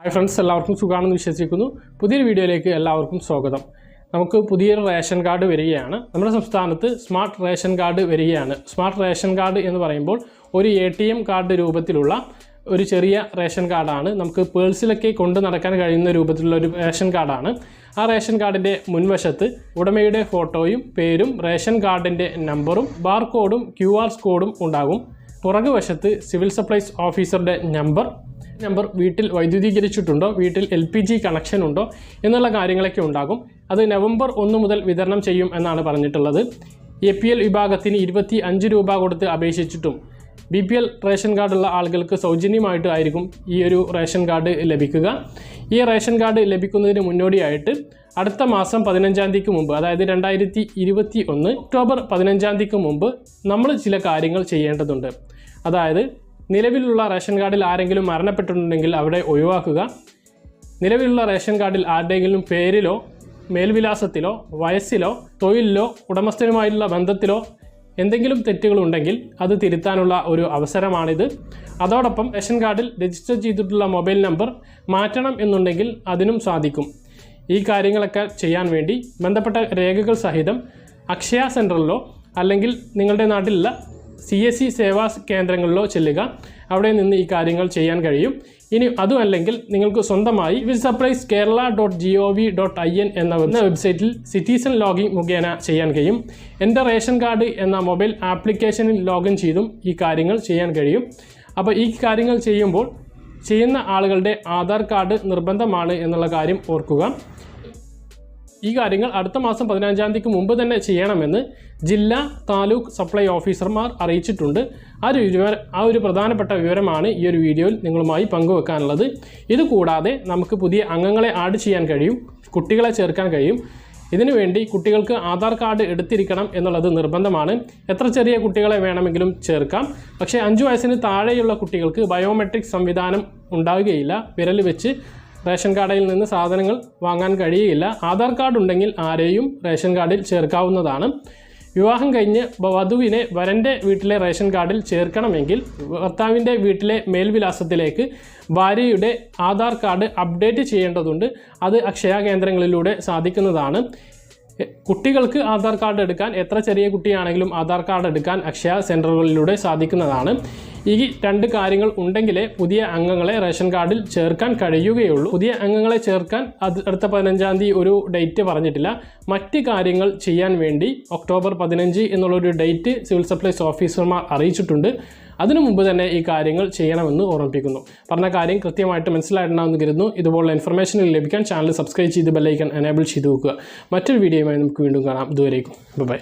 Hi friends, എല്ലാവർക്കും സുഖാണെന്ന് വിശ്വസിക്കുന്നു. പുതിയൊരു വീഡിയോയിലേക്ക് എല്ലാവർക്കും സ്വാഗതം. നമുക്ക് പുതിയൊരു റേഷൻ കാർഡ് വരികയാണ്. നമ്മുടെ സംസ്ഥാനത്ത് സ്മാർട്ട് റേഷൻ കാർഡ് വരികയാണ്. സ്മാർട്ട് റേഷൻ കാർഡ് എന്ന് പറയുമ്പോൾ ഒരു ATM കാർഡ് രൂപത്തിലുള്ള ഒരു ചെറിയ റേഷൻ കാർഡാണ്. നമുക്ക് പേഴ്സിലൊക്കെ കൊണ്ടു നടക്കാൻ കഴിയുന്ന രൂപത്തിലുള്ള ഒരു റേഷൻ കാർഡാണ്. ആ റേഷൻ കാർഡിൻ്റെ മുൻവശത്ത് ഉടമയുടെ ഫോട്ടോയും പേരും റേഷൻ കാർഡിൻ്റെ നമ്പറും ബാർകോഡും QR കോഡും ഉണ്ടാകും. പുറകുവശത്ത് സിവിൽ സപ്ലൈസ് ഓഫീസറുടെ നമ്പർ വീട്ടിൽ വൈദ്യുതീകരിച്ചിട്ടുണ്ടോ, വീട്ടിൽ LPG കണക്ഷൻ ഉണ്ടോ എന്നുള്ള കാര്യങ്ങളൊക്കെ ഉണ്ടാകും. അത് നവംബർ 1 മുതൽ വിതരണം ചെയ്യും എന്നാണ് പറഞ്ഞിട്ടുള്ളത്. APL വിഭാഗത്തിന് 25 രൂപ കൊടുത്ത് അപേക്ഷിച്ചിട്ടും BPL റേഷൻ കാർഡുള്ള ആളുകൾക്ക് സൗജന്യമായിട്ടായിരിക്കും ഈ ഒരു റേഷൻ കാർഡ് ലഭിക്കുക. ഈ റേഷൻ കാർഡ് ലഭിക്കുന്നതിന് മുന്നോടിയായിട്ട് അടുത്ത മാസം 15-ാം തീയതിക്ക് മുമ്പ്, അതായത് 2021 ഒക്ടോബർ 15-ാം തീയതിക്ക് മുമ്പ് നമ്മൾ ചില കാര്യങ്ങൾ ചെയ്യേണ്ടതുണ്ട്. അതായത് നിലവിലുള്ള റേഷൻ കാർഡിൽ ആരെങ്കിലും മരണപ്പെട്ടിട്ടുണ്ടെങ്കിൽ അവിടെ ഒഴിവാക്കുക. നിലവിലുള്ള റേഷൻ കാർഡിൽ ആരുടെയെങ്കിലും പേരിലോ മേൽവിലാസത്തിലോ വയസ്സിലോ തൊഴിലിലോ ഉടമസ്ഥനുമായുള്ള ബന്ധത്തിലോ എന്തെങ്കിലും തെറ്റുകളുണ്ടെങ്കിൽ അത് തിരുത്താനുള്ള ഒരു അവസരമാണിത്. അതോടൊപ്പം റേഷൻ കാർഡിൽ രജിസ്റ്റർ ചെയ്തിട്ടുള്ള മൊബൈൽ നമ്പർ മാറ്റണം എന്നുണ്ടെങ്കിൽ അതിനും സാധിക്കും. ഈ കാര്യങ്ങളൊക്കെ ചെയ്യാൻ വേണ്ടി ബന്ധപ്പെട്ട രേഖകൾ സഹിതം അക്ഷയ സെൻറ്ററിലോ അല്ലെങ്കിൽ നിങ്ങളുടെ നാട്ടിലുള്ള CSC സേവാ കേന്ദ്രങ്ങളിലോ ചെല്ലുക. അവിടെ നിന്ന് ഈ കാര്യങ്ങൾ ചെയ്യാൻ കഴിയും. ഇനി അതുമല്ലെങ്കിൽ നിങ്ങൾക്ക് സ്വന്തമായി civilsupplieskerala.gov.in എന്ന വെബ്സൈറ്റിൽ സിറ്റിസൺ ലോഗിൻ മുഖേന ചെയ്യാൻ കഴിയും. എൻ്റെ റേഷൻ കാർഡ് എന്ന മൊബൈൽ ആപ്ലിക്കേഷനിൽ ലോഗിൻ ചെയ്തും ഈ കാര്യങ്ങൾ ചെയ്യാൻ കഴിയും. അപ്പോൾ ഈ കാര്യങ്ങൾ ചെയ്യുമ്പോൾ ചെയ്യുന്ന ആളുകളുടെ ആധാർ കാർഡ് നിർബന്ധമാണ് എന്നുള്ള കാര്യം ഓർക്കുക. ഈ കാര്യങ്ങൾ അടുത്ത മാസം 15-ാം തീയതിക്ക് മുമ്പ് തന്നെ ചെയ്യണമെന്ന് ജില്ലാ താലൂക്ക് സപ്ലൈ ഓഫീസർമാർ അറിയിച്ചിട്ടുണ്ട്. ആ ഒരു പ്രധാനപ്പെട്ട വിവരമാണ് ഈ ഒരു വീഡിയോയിൽ നിങ്ങളുമായി പങ്കുവെക്കാനുള്ളത്. ഇതുകൂടാതെ നമുക്ക് പുതിയ അംഗങ്ങളെ ആഡ് ചെയ്യാൻ കഴിയും, കുട്ടികളെ ചേർക്കാൻ കഴിയും. ഇതിനുവേണ്ടി കുട്ടികൾക്ക് ആധാർ കാർഡ് എടുത്തിരിക്കണം എന്നുള്ളത് നിർബന്ധമാണ്. എത്ര ചെറിയ കുട്ടികളെ വേണമെങ്കിലും ചേർക്കാം. പക്ഷേ 5 വയസ്സിന് താഴെയുള്ള കുട്ടികൾക്ക് ബയോമെട്രിക് സംവിധാനം ഉണ്ടാവുകയില്ല. വിരൽ വെച്ച് റേഷൻ കാർഡിൽ നിന്ന് സാധനങ്ങൾ വാങ്ങാൻ കഴിയില്ല. ആധാർ കാർഡ് ഉണ്ടെങ്കിൽ ആരെയും റേഷൻ കാർഡിൽ ചേർക്കാവുന്നതാണ്. വിവാഹം കഴിഞ്ഞ് വധുവിനെ വരൻ്റെ വീട്ടിലെ റേഷൻ കാർഡിൽ ചേർക്കണമെങ്കിൽ ഭർത്താവിൻ്റെ വീട്ടിലെ മേൽവിലാസത്തിലേക്ക് ഭാര്യയുടെ ആധാർ കാർഡ് അപ്ഡേറ്റ് ചെയ്യേണ്ടതുണ്ട്. അത് അക്ഷയ കേന്ദ്രങ്ങളിലൂടെ സാധിക്കുന്നതാണ്. കുട്ടികൾക്ക് ആധാർ കാർഡ് എടുക്കാൻ, എത്ര ചെറിയ കുട്ടിയാണെങ്കിലും ആധാർ കാർഡ് എടുക്കാൻ അക്ഷയ സെൻറ്ററുകളിലൂടെ സാധിക്കുന്നതാണ്. ഈ 2 കാര്യങ്ങൾ ഉണ്ടെങ്കിലേ പുതിയ അംഗങ്ങളെ റേഷൻ കാർഡിൽ ചേർക്കാൻ കഴിയുകയുള്ളൂ. പുതിയ അംഗങ്ങളെ ചേർക്കാൻ അടുത്ത 15-ാം തീയതി ഒരു ഡേറ്റ് പറഞ്ഞിട്ടില്ല. മറ്റ് കാര്യങ്ങൾ ചെയ്യാൻ വേണ്ടി ഒക്ടോബർ 15 എന്നുള്ളൊരു ഡേറ്റ് സിവിൽ സപ്ലൈസ് ഓഫീസർമാർ അറിയിച്ചിട്ടുണ്ട്. അതിനു മുമ്പ് തന്നെ ഈ കാര്യങ്ങൾ ചെയ്യണമെന്ന് ഓർമ്മിപ്പിക്കുന്നു. പറഞ്ഞ കാര്യം കൃത്യമായിട്ട് മനസ്സിലായിട്ടുണ്ടാവുമെന്ന് കരുതുന്നു. ഇതുപോലുള്ള ഇൻഫർമേഷൻ ലഭിക്കാൻ ചാനൽ സബ്സ്ക്രൈബ് ചെയ്ത് ബെല്ലൈക്കൺ എനേബിൾ ചെയ്ത് വെക്കുക. മറ്റൊരു വീഡിയോയുമായി നമുക്ക് വീണ്ടും കാണാം. ഇതുവരേക്കും ബൈ.